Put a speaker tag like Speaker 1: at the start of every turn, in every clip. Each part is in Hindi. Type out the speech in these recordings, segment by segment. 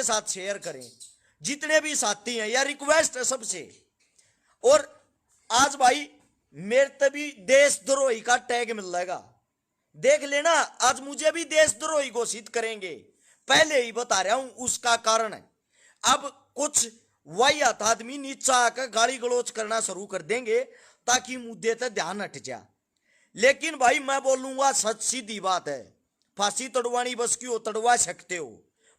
Speaker 1: के साथ शेयर करें, जितने भी साथी हैं, या रिक्वेस्ट है सबसे। और आज भाई मेरे तभी देशद्रोही का टैग मिल जाएगा, देख लेना, आज मुझे भी देशद्रोही घोषित करेंगे, पहले ही बता रहा हूं। उसका कारण है अब कुछ वाहियात आदमी नीचा आकर गाली गलौज करना शुरू कर देंगे ताकि मुद्दे तक ध्यान हट जा। लेकिन भाई मैं बोलूंगा सच, सीधी बात है, फांसी तड़वानी बस की हो तड़वा सकते हो,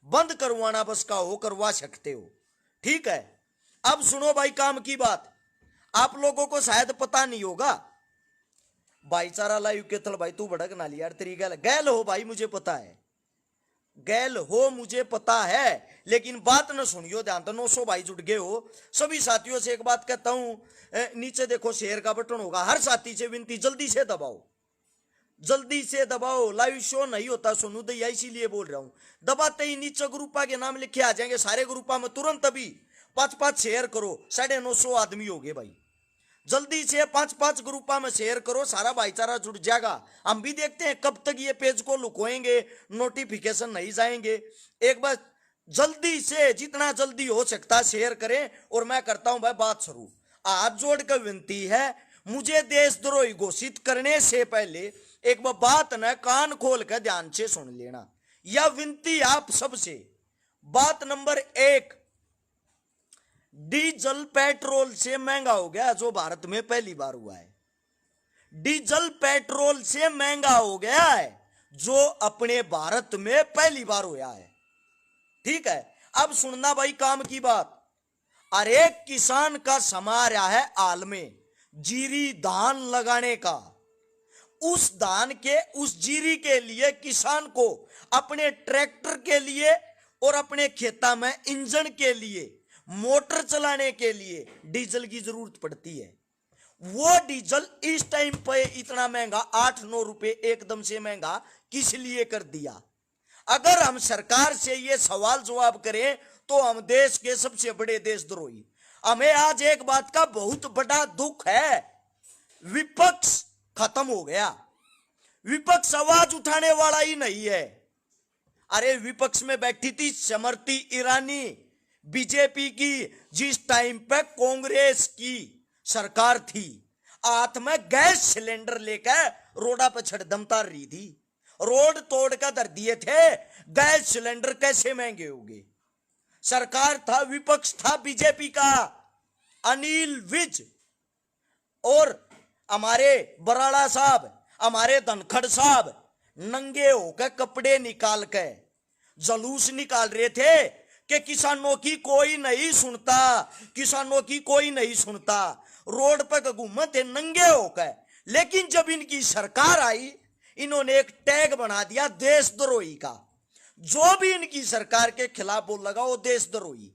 Speaker 1: बंद करवाना बस का हो करवा सकते हो, ठीक है। अब सुनो भाई काम की बात, आप लोगों को शायद पता नहीं होगा, भाईचारा लाइव के थल भाई तू भड़क ना लिया यार, तेरी गैल गैल हो भाई, मुझे पता है गैल हो, मुझे पता है, लेकिन बात न सुनियो ध्यान तो। 900 भाई जुड़ गए हो, सभी साथियों से एक बात कहता हूं, नीचे देखो शेयर का बटन होगा, हर साथी से विनती जल्दी से दबाओ, जल्दी से दबाओ, लाइव शो नहीं होता सोनू दैया, इसीलिए बोल रहा हूं। दबाते ही नीचे ग्रुपा के नाम लिखे आ जाएंगे, सारे ग्रुपा में तुरंत अभी 5-5 शेयर करो, 950 आदमी हो गए भाई, जल्दी से 5-5 ग्रुपा में शेयर करो, सारा भाईचारा जुड़ जाएगा। हम भी देखते हैं कब तक ये पेज को लुकोएंगे, नोटिफिकेशन नहीं जाएंगे। एक बार जल्दी से जितना जल्दी हो सकता शेयर करें। और मैं करता हूं भाई बात शुरू, हाथ जोड़कर विनती है, मुझे देशद्रोही घोषित करने से पहले एक बात न कान खोल कर ध्यान से सुन लेना, यह विनती आप सबसे। बात नंबर 1, डीजल पेट्रोल से महंगा हो गया, जो भारत में पहली बार हुआ है। डीजल पेट्रोल से महंगा हो गया है, जो अपने भारत में पहली बार हुआ है, ठीक है। अब सुनना भाई काम की बात, अरे किसान का समा रहा है आल में जीरी धान लगाने का, उस धान के उस जीरी के लिए किसान को अपने ट्रैक्टर के लिए और अपने खेता में इंजन के लिए, मोटर चलाने के लिए डीजल की जरूरत पड़ती है। वो डीजल इस टाइम पे इतना महंगा, 8-9 रुपए एकदम से महंगा किस लिए कर दिया? अगर हम सरकार से ये सवाल जवाब करें तो हम देश के सबसे बड़े देशद्रोही। हमें आज एक बात का बहुत बड़ा दुख है, विपक्ष खत्म हो गया, विपक्ष आवाज उठाने वाला ही नहीं है। अरे विपक्ष में बैठी थी स्मृति ईरानी, बीजेपी की, जिस टाइम पे कांग्रेस की सरकार थी, हाथ में गैस सिलेंडर लेकर रोडा पर छड़दमता रही थी, रोड तोड़ कर धर दिए थे। गैस सिलेंडर कैसे महंगे हो गए? सरकार था, विपक्ष था बीजेपी का, अनिल विज और हमारे बराड़ा साहब, हमारे धनखड़ साहब नंगे होकर कपड़े निकाल के जलूस निकाल रहे थे कि किसानों की कोई नहीं सुनता, किसानों की कोई नहीं सुनता, रोड पर घूमते नंगे होकर। लेकिन जब इनकी सरकार आई, इन्होंने एक टैग बना दिया देशद्रोही का, जो भी इनकी सरकार के खिलाफ बोल लगा वो देशद्रोही।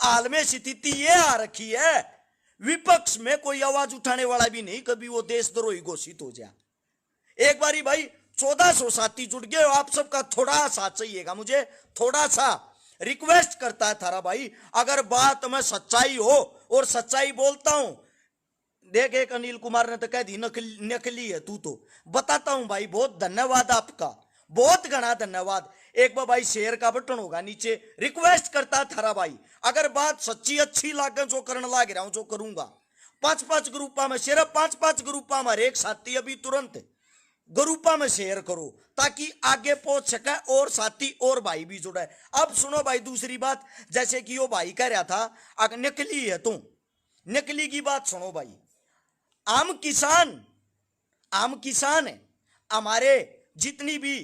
Speaker 1: हाल में स्थिति ये आ रखी है, विपक्ष में कोई आवाज उठाने वाला भी नहीं, कभी वो देशद्रोही घोषित हो जाए। एक बारी भाई 1400 साथी जुड़ गए, आप सबका थोड़ा साथ चाहिएगा, मुझे थोड़ा सा रिक्वेस्ट करता है थारा भाई, अगर बात में सच्चाई हो, और सच्चाई बोलता हूं, देख एक अनिल कुमार ने तो कह दी नकली है तू, तो बताता हूं भाई, बहुत धन्यवाद आपका, बहुत घना धन्यवाद। एक बार भाई शेयर का बटन होगा नीचे, रिक्वेस्ट करता थारा भाई, अगर बात सच्ची अच्छी लागे, जो करने लाग रहा हूं जो करूंगा, 5-5 ग्रुपा में, सिर्फ 5-5 ग्रुपा में, एक साथी अभी तुरंत ग्रुपा में शेयर करो ताकि आगे पहुंच सके और साथी और भाई भी जुड़े। अब सुनो भाई दूसरी बात, जैसे कि वो भाई कह रहा था अगर नकली है तो, नकली की बात सुनो भाई, आम किसान है, हमारे जितनी भी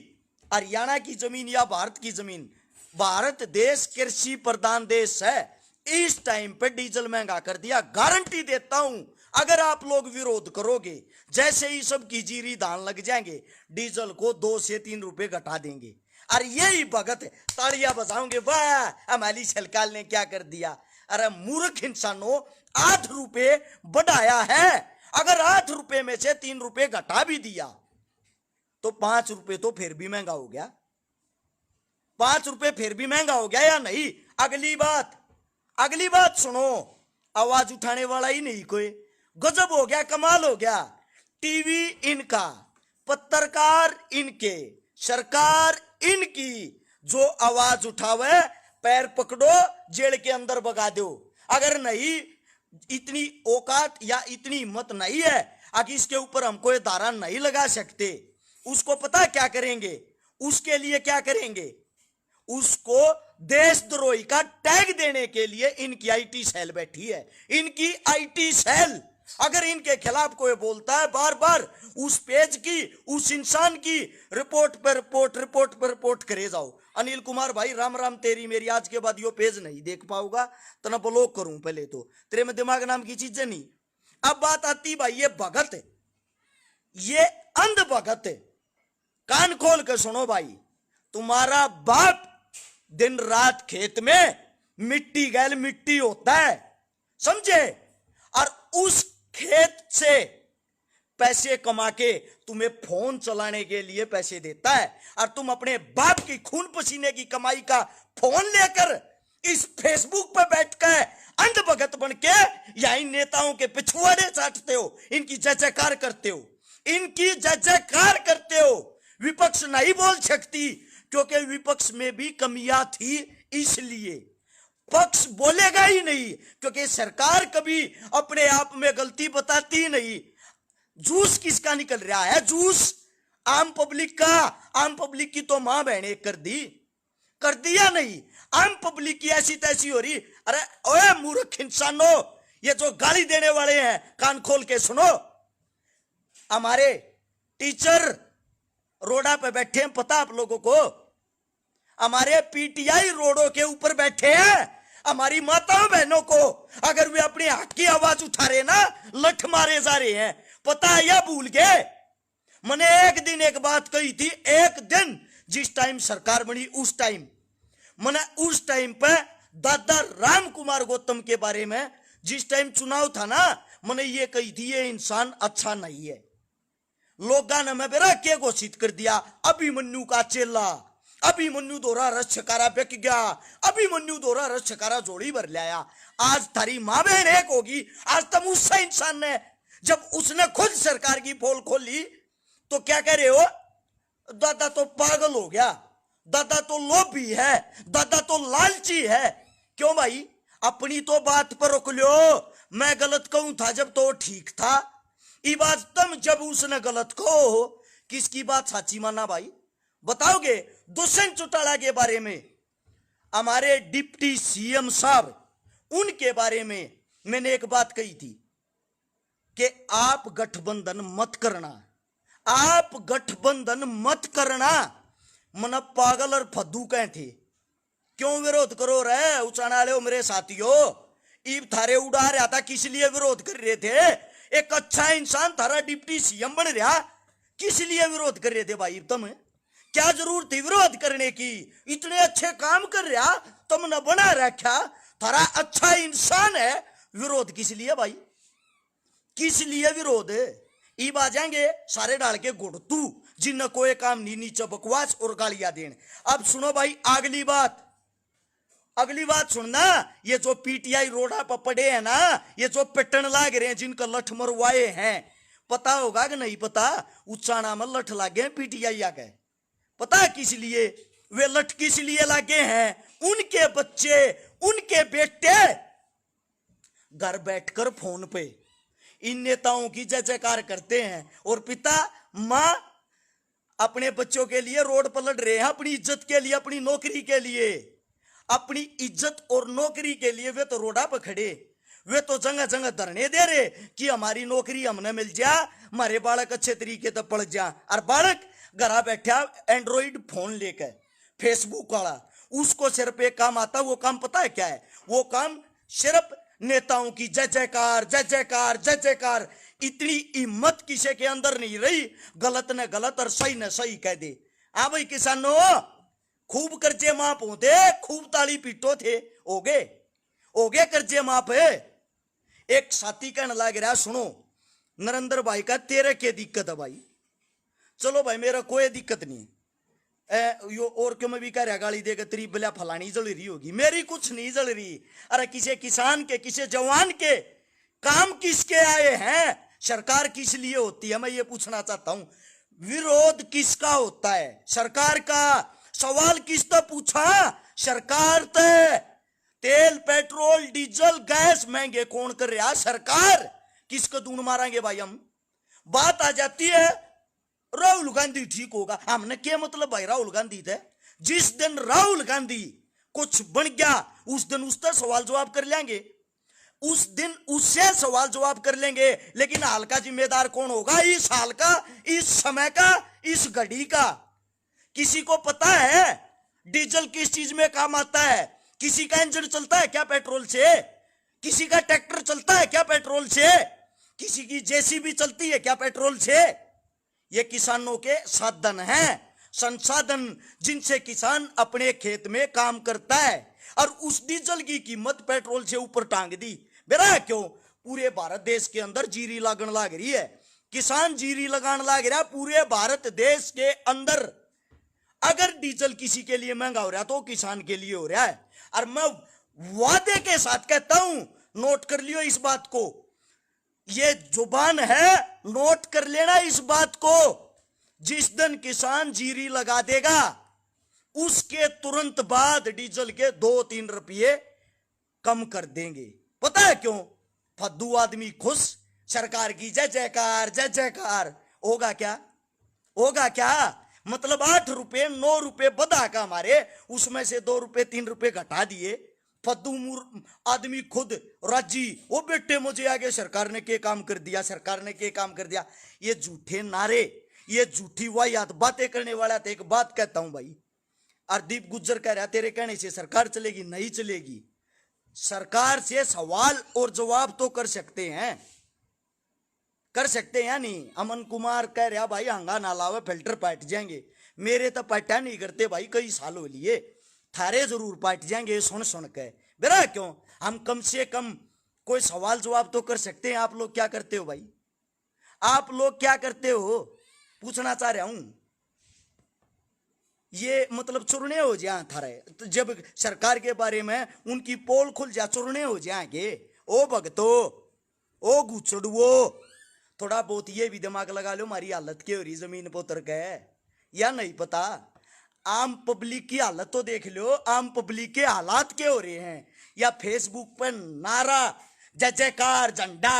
Speaker 1: हरियाणा की जमीन या भारत की जमीन, भारत देश कृषि प्रधान देश है, इस टाइम पे डीजल महंगा कर दिया। गारंटी देता हूं अगर आप लोग विरोध करोगे, जैसे ही सब की जीरी धान लग जाएंगे, डीजल को 2 से 3 रुपए घटा देंगे। और यही भगत तालियां बजाओगे, वाह हमारी सरकार ने क्या कर दिया। अरे मूर्ख इंसानों, 8 रुपए बढ़ाया है, अगर 8 रुपए में से 3 रुपए घटा भी दिया तो 5 रुपए तो फिर भी महंगा हो गया, 5 रुपए फिर भी महंगा हो गया या नहीं? अगली बात सुनो, आवाज उठाने वाला ही नहीं कोई, गजब हो गया, कमाल हो गया। टीवी इनका, पत्रकार इनके, सरकार इनकी, जो आवाज उठावे पैर पकड़ो, जेल के अंदर भगा दो। अगर नहीं इतनी औकात या इतनी हिम्मत नहीं है कि इसके ऊपर हम कोई धारा नहीं लगा सकते, उसको पता क्या करेंगे? उसके लिए क्या करेंगे? उसको देशद्रोही का टैग देने के लिए इनकी आईटी सेल बैठी है। इनकी आईटी सेल अगर इनके खिलाफ कोई बोलता है, बार बार उस पेज की, उस इंसान की रिपोर्ट पर रिपोर्ट, रिपोर्ट पर रिपोर्ट करे जाओ। अनिल कुमार भाई, राम राम तेरी मेरी, आज के बाद यो पेज नहीं देख पाऊंगा तो ना ब्लॉक करूं। पहले तो तेरे में दिमाग नाम की चीजें नहीं। अब बात आती भाई ये भगत है, ये अंध भगत है। कान खोल के सुनो भाई, तुम्हारा बाप दिन रात खेत में मिट्टी गैल मिट्टी होता है, समझे? और उस खेत से पैसे कमा के तुम्हें फोन चलाने के लिए पैसे देता है, और तुम अपने बाप की खून पसीने की कमाई का फोन लेकर इस फेसबुक पर बैठकर अंध भगत बन के या इन नेताओं के पिछवाड़े चाटते हो, इनकी जय जयकार करते हो, इनकी जय जयकार करते हो। विपक्ष नहीं बोल सकती क्योंकि विपक्ष में भी कमियां थी, इसलिए पक्ष बोलेगा ही नहीं क्योंकि सरकार कभी अपने आप में गलती बताती नहीं। जूस किसका निकल रहा है? जूस आम पब्लिक का। आम पब्लिक की तो मां बहने कर दिया नहीं, आम पब्लिक की ऐसी तैसी हो रही। अरे ओए मूर्ख इंसानों, ये जो गाली देने वाले हैं, कान खोल के सुनो। हमारे टीचर रोडा पे बैठे हैं, पता आप लोगों को? हमारे पीटीआई रोडों के ऊपर बैठे हैं। हमारी माताओं बहनों को अगर वे अपने हक की आवाज उठा रहे ना, लठ मारे जा रहे हैं। पता है या भूल गए? मैंने एक दिन एक बात कही थी, एक दिन जिस टाइम सरकार बनी उस टाइम मैंने उस टाइम पे दादा राम कुमार गौतम के बारे में, जिस टाइम चुनाव था ना, मैंने ये कही थी ये इंसान अच्छा नहीं है। लोगों ने मैं बेरा क्या घोषित कर दिया, अभिमन्यु का चेला, अभिमन्यु दोरा रस छकारा बिक गया, अभिमन्यु दोरा रस छकारा जोड़ी भर लाया। आज थारी मां बहन एक होगी। आज तुम उससे इंसान ने, जब उसने खुद सरकार की पोल खोली तो क्या कह रहे हो? दादा तो पागल हो गया, दादा तो लोभी है, दादा तो लालची है। क्यों भाई? अपनी तो बात पर रुक लो। मैं गलत कहूं था जब तो ठीक था, ये बात तुम जब उसने गलत कहो, किसकी बात सच्ची माना भाई? बताओगे? दुष्यंत चौटाला के बारे में, हमारे डिप्टी सीएम साहब, उनके बारे में मैंने एक बात कही थी कि आप गठबंधन मत करना, आप गठबंधन मत करना। मन पागल और फद्दू कहे थे, क्यों विरोध करो रे उचाना ले मेरे साथियों? ईब थारे उड़ा रहा था, किस लिए विरोध कर रहे थे? एक अच्छा इंसान थारा डिप्टी सीएम बन रहा, किस लिए विरोध कर रहे थे भाई? तुम क्या जरूरत थी विरोध करने की? इतने अच्छे काम कर रहा, तुमने बना रखा, थारा अच्छा इंसान है, विरोध किस लिए भाई? किस लिए विरोध? ईब आ जाएंगे सारे डाल के गुड़तू, जिन कोई काम नहीं, नीचे बकवास और गालियां देन। अब सुनो भाई अगली बात सुनना। ये जो पीटीआई रोडा पर पड़े हैं ना, ये जो पिटन लाग रहे हैं, जिनका लठ मरवाए हैं, पता होगा कि नहीं पता? उच्चाना में लठ लागे पीटीआई आ गए। पता है किस लिए वे लठ किस लिए लागे हैं? उनके बच्चे, उनके बेटे घर बैठकर फोन पे इन नेताओं की जय जयकार करते हैं, और पिता मां अपने बच्चों के लिए रोड पर लड़ रहे हैं, अपनी इज्जत के लिए, अपनी नौकरी के लिए, अपनी इज्जत और नौकरी के लिए वे तो रोडा पर खड़े, वे तो जगह जगह धरने दे रहे कि हमारी नौकरी हमने मिल जा, हमारे बालक अच्छे तरीके से पढ़ जा। और बालक घर बैठा एंड्रॉइड फोन लेकर, फेसबुक वाला, उसको सिर्फ एक काम आता, वो काम पता है क्या है? वो काम सिर्फ नेताओं की जय जयकार, जय जयकार, जय जयकार। इतनी हिम्मत किसी के अंदर नहीं रही, गलत ने गलत और सही ने सही कह दे। हाँ भाई किसानों, खूब कर्जे माफ होते, खूब ताली पीटो थे, हो गए कर्जे माफ है। एक साथी कहने लग रहा, सुनो नरेंद्र भाई का तेरे क्या दिक्कत है भाई? चलो भाई मेरा कोई दिक्कत नहीं यो, और क्यों मैं भी कह रहा गाली देकर तेरी बलिया फलानी जल रही होगी, मेरी कुछ नहीं जल रही। अरे किसी किसान के, किसी जवान के काम किसके आए हैं? सरकार किस लिए होती है? मैं ये पूछना चाहता हूं, विरोध किसका होता है? सरकार का। सवाल किसने पूछा? सरकार तय तेल पेट्रोल डीजल गैस महंगे कौन कर रहा? सरकार। किसको दून मारेंगे भाई हम? बात आ जाती है राहुल गांधी ठीक होगा। हमने क्या मतलब भाई राहुल गांधी थे? जिस दिन राहुल गांधी कुछ बन गया उस दिन उसका सवाल जवाब कर लेंगे, उस दिन उससे सवाल जवाब कर लेंगे। लेकिन हाल का जिम्मेदार कौन होगा? इस हाल का, इस समय का, इस घड़ी का। किसी को पता है डीजल किस चीज में काम आता है? किसी का इंजन चलता है क्या पेट्रोल से? किसी का ट्रैक्टर चलता है क्या पेट्रोल से? किसी की जेसीबी चलती है क्या पेट्रोल से? ये किसानों के साधन हैं, संसाधन, जिनसे किसान अपने खेत में काम करता है। और उस डीजल की कीमत पेट्रोल से ऊपर टांग दी। बेरा क्यों? पूरे भारत देश के अंदर जीरी लागण लाग रही है, किसान जीरी लगान लाग रहा है पूरे भारत देश के अंदर। अगर डीजल किसी के लिए महंगा हो रहा है तो किसान के लिए हो रहा है। और मैं वादे के साथ कहता हूं, नोट कर लियो इस बात को, ये जुबान है, नोट कर लेना इस बात को, जिस दिन किसान जीरी लगा देगा उसके तुरंत बाद डीजल के 2-3 रुपये कम कर देंगे। पता है क्यों? फद्दू आदमी खुश, सरकार की जय जयकार जय जयकार। होगा क्या? होगा क्या? मतलब 8 रुपये 9 रुपये बढ़ा का हमारे, उसमें से 2 रुपये 3 रुपये घटा दिए। फद्दू आदमी खुद राजी, वो बेटे मुझे आगे सरकार ने के काम कर दिया, सरकार ने के काम कर दिया। ये झूठे नारे, ये झूठी वाहियात बातें करने वाला। तो एक बात कहता हूं भाई, हरदीप गुज्जर कह रहा तेरे कहने से सरकार चलेगी? नहीं चलेगी। सरकार से सवाल और जवाब तो कर सकते हैं, कर सकते हैं नहीं। अमन कुमार कह रहा भाई हंगा ना लावे फिल्टर पाट जाएंगे। मेरे तो पाटा नहीं करते भाई, कई साल हो लिए, थारे जरूर पाट जाएंगे सुन सुन के। बेरा क्यों? हम कम से कम कोई सवाल जवाब तो कर सकते हैं। आप लोग क्या करते हो भाई? आप लोग क्या करते हो? पूछना चाह रहा हूं। ये मतलब चुरने हो जाए थारे, तो जब सरकार के बारे में उनकी पोल खुल जा, चुरने हो जाएंगे। ओ भगतो, ओ गुचड़ुओ, थोड़ा बहुत ये भी दिमाग लगा लो, हमारी हालत क्या हो रही जमीन पर उतर के, या नहीं पता? आम पब्लिक की हालत तो देख लो, आम पब्लिक के हालात क्या हो रहे हैं। या फेसबुक पर नारा जय जयकार झंडा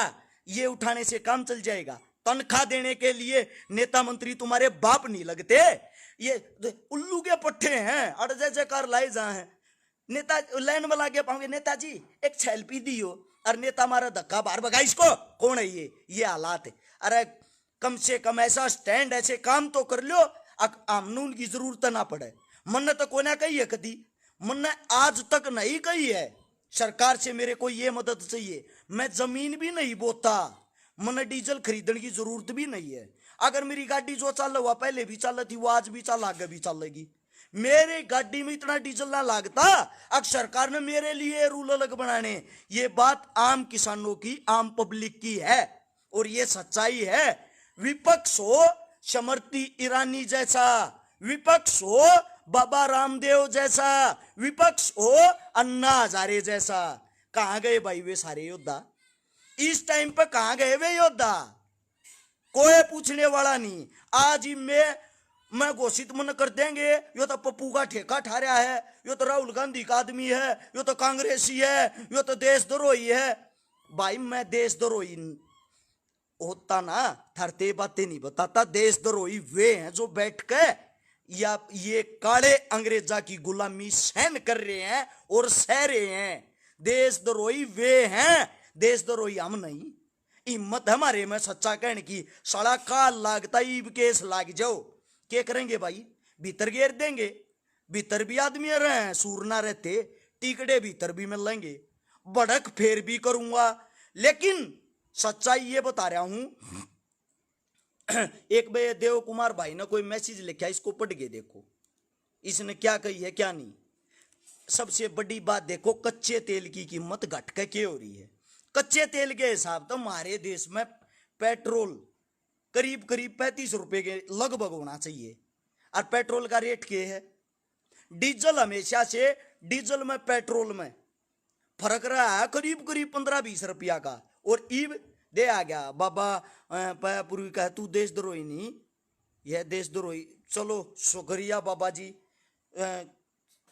Speaker 1: ये उठाने से काम चल जाएगा? तनख्वाह देने के लिए नेता मंत्री तुम्हारे बाप नहीं लगते? ये उल्लू के पट्टे हैं, अड़ जय जयकार लाए जा हैं। नेता लाइन में लाके पाओगे, नेताजी एक सेल्फी दियो, और नेता मारा धक्का बाहर भगा इसको। कौन है ये हालात है। अरे कम से कम ऐसा स्टैंड, ऐसे काम तो कर लो, कानून की जरूरत ना पड़े। मन तो कोने कही है कदी, मन आज तक नहीं कही है सरकार से मेरे को ये मदद चाहिए। मैं जमीन भी नहीं बोता, मन डीजल खरीदने की जरूरत भी नहीं है। अगर मेरी गाड़ी जो चल हुआ पहले भी चल थी, वो आज भी चल, आगे भी चलेगी। मेरे गाड़ी में इतना डीजल ना लागता, अब सरकार ने मेरे लिए रूल अलग बनाने। ये बात आम किसानों की, आम पब्लिक की है, और ये सच्चाई है। विपक्ष हो स्मृति ईरानी जैसा, विपक्ष हो बाबा रामदेव जैसा, विपक्ष हो अन्ना हजारे जैसा। कहां गए भाई वे सारे योद्धा? इस टाइम पे कहां गए वे योद्धा? कोई पूछने वाला नहीं। आज ही मैं घोषित मन कर देंगे यो तो पप्पू का ठेका ठा रहा है, यो तो राहुल गांधी का आदमी है, यो तो कांग्रेसी है, यो तो देशद्रोही है। भाई मैं देशद्रोही होता ना थरते बातें नहीं बताता। देशद्रोही वे हैं जो बैठ के या ये काले अंग्रेजा की गुलामी सहन कर रहे हैं और सह रहे हैं। देशद्रोही वे हैं, देशद्रोही हम नहीं। हिम्मत हमारे में सच्चा कहने की, सड़ा काल लागता ईब केस लाग जाओ, क्या करेंगे भाई? भीतर घेर देंगे। भीतर भी आदमी रहे, सूर ना रहते, टिकड़े भीतर भी मिल लेंगे, बड़क फेर भी करूंगा। लेकिन सच्चाई ये बता रहा हूं। एक बे देव कुमार भाई ने कोई मैसेज लिखा, इसको पढ़ के देखो, इसने क्या कही है क्या नहीं। सबसे बड़ी बात देखो, कच्चे तेल की कीमत घट के क्या हो रही है। कच्चे तेल के हिसाब तो हमारे देश में पेट्रोल करीब करीब 35 रुपए के लगभग होना चाहिए, और पेट्रोल का रेट क्या है? डीजल हमेशा से, डीजल में पेट्रोल में फर्क रहा है करीब करीब 15-20 रुपया का। और ईब दे आ गया बाबा पूर्वी का, तू देशद्रोही नहीं, यह देशद्रोही। चलो शुक्रिया बाबा जी,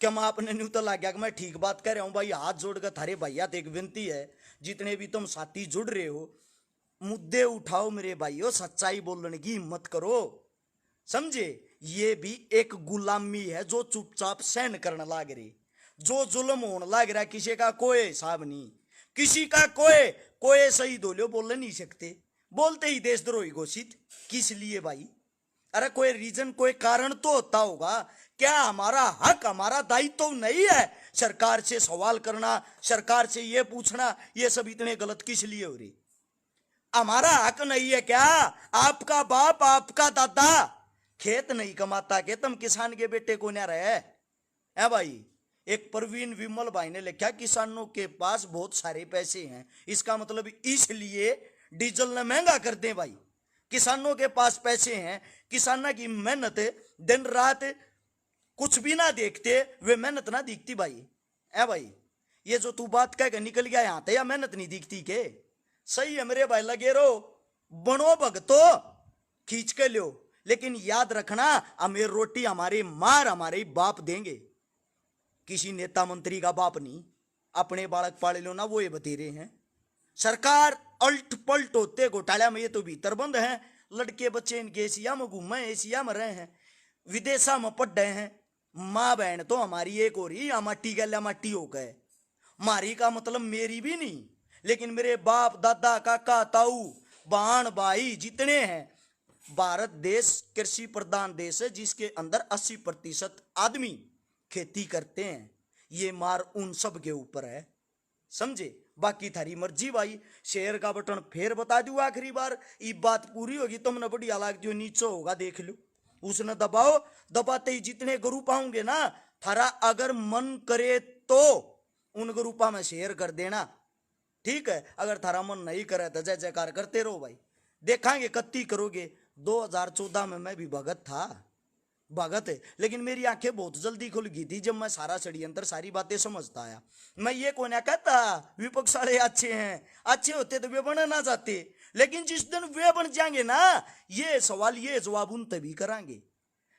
Speaker 1: क्या मैं आपने न्यू तो लग गया कि मैं ठीक बात कर रहा हूं भाई? हाथ जोड़कर थारे भैया तो एक विनती है, जितने भी तुम साथी जुड़ रहे हो, मुद्दे उठाओ मेरे भाइयों, सच्चाई बोलने की हिम्मत करो, समझे? ये भी एक गुलामी है जो चुपचाप सहन करने लाग रही, जो जुल्म होने लग रहा है, किसी का कोई हिसाब नहीं, किसी का कोई कोई शहीद हो लो बोल नहीं सकते, बोलते ही देशद्रोही घोषित। किस लिए भाई? अरे कोई रीजन, कोई कारण तो होता होगा। क्या हमारा हक, हमारा दायित्व तो नहीं है सरकार से सवाल करना, सरकार से ये पूछना? ये सब इतने गलत किस लिए हो रही? हमारा हक नहीं है क्या? आपका बाप, आपका दादा खेत नहीं कमाता के तुम किसान के बेटे को ना रहे है भाई? एक प्रवीण विमल भाई ने लिखा, किसानों के पास बहुत सारे पैसे हैं, इसका मतलब इसलिए डीजल ने महंगा कर दे भाई। किसानों के पास पैसे हैं, किसानों की मेहनत दिन रात कुछ भी ना देखते, वे मेहनत ना दिखती भाई, है भाई? ये जो तू बात कह के निकल गया यहां तो, या मेहनत नहीं दिखती के? सही है मेरे भाई, लगे रहो, बनो भगतो, खींच के लो, लेकिन याद रखना अमीर रोटी हमारी मार हमारे बाप देंगे, किसी नेता मंत्री का बाप नहीं। अपने बालक पाले लो ना, वो ये बतेरे हैं। सरकार अल्ट पल्ट होते घोटाला में, ये तो भीतर बंद है, लड़के बच्चे इनके एशिया में घूमे, एशिया में रहे हैं, विदेशा में पढ़ रहे हैं। माँ बहन तो हमारी एक हो रही, माटी गल्या माटी हो गए, मारी का मतलब मेरी भी नहीं, लेकिन मेरे बाप दादा काका ताऊ बहन भाई जितने हैं। भारत देश कृषि प्रधान देश है, जिसके अंदर 80% आदमी खेती करते हैं। ये मार उन सब के ऊपर है, समझे? बाकी थारी मर्जी भाई। शेयर का बटन फिर बता दू आखिरी बार, ये बात पूरी होगी तुमने बढ़िया लाग जो नीचे होगा देख लो, उसने दबाओ, दबाते ही जितने ग्रुप आऊंगे ना, थारा अगर मन करे तो उन ग्रुपा में शेयर कर देना, ठीक है? अगर थारा मन नहीं करे तो जय जयकार करते रहो भाई, देखांगे कत्ती करोगे। 2014 में मैं भी भगत था, भगत है, लेकिन मेरी आंखें बहुत जल्दी खुल गई थी जब मैं सारा षड्यंत्र, सारी बातें समझता आया। मैं ये को ना कहता विपक्ष वाले अच्छे हैं, अच्छे होते तो वे बन ना जाते, लेकिन जिस दिन वे बन जाएंगे ना, ये सवाल ये जवाब उन तभी करांगे।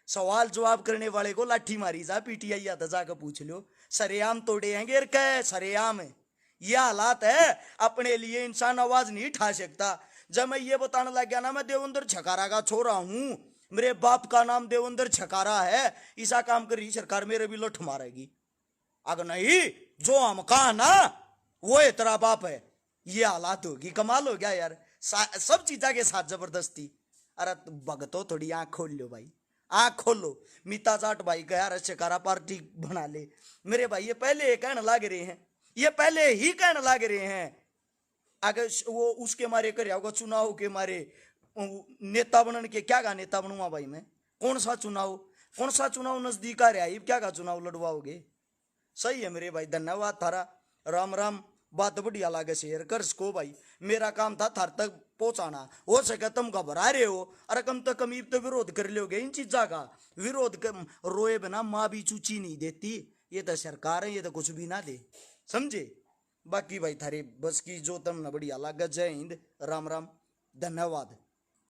Speaker 1: सवाल जवाब करने वाले को लाठी मारी जा, पीटीआई आता जाकर पूछ लो, सरेआम तोड़े हैं गेर कह, सरेआम है। यह हालात है, अपने लिए इंसान आवाज नहीं उठा सकता। जब मैं ये बताने लग गया ना, मैं देवेंद्र छकारा का छोरा हूं, मेरे बाप का नाम देवेंद्र छकारा है, ऐसा काम कर रही सरकार मेरे भी लठ मारेगी। अगर नहीं, जो हम कहा ना वो तेरा बाप है, ये हालात होगी। कमाल हो गया यार, सब चीजा के साथ जबरदस्ती। अरे भगतो थोड़ी आंख खोल लो भाई, आंख खोलो। मीता जाट भाई का यार छकारा पार्टी बना ले, मेरे भाई ये पहले कहने लग रहे हैं, ये पहले ही कहने लग रहे हैं। अगर वो उसके मारे कर होगा चुनाव के मारे नेता बनने के, क्या का नेता बनूंगा भाई मैं? कौन सा चुनाव, कौन सा चुनाव नजदीक आ रहा है, क्या का चुनाव लड़वाओगे? सही है मेरे भाई, धन्यवाद थारा, राम राम। बात बढ़िया लागे शेयर कर सको भाई, मेरा काम था थार तक पहुंचाना। हो सके तुम घबरा रहे हो, अरे कम तो कम तो विरोध कर लोगे इन चीजा का। विरोध रोए बिना माँ भी चूची नहीं देती, ये तो सरकार है, ये तो कुछ भी ना दे, समझे? बाकी भाई थारे बस की जो तुमने बढ़िया लागे। जय हिंद, राम राम, धन्यवाद।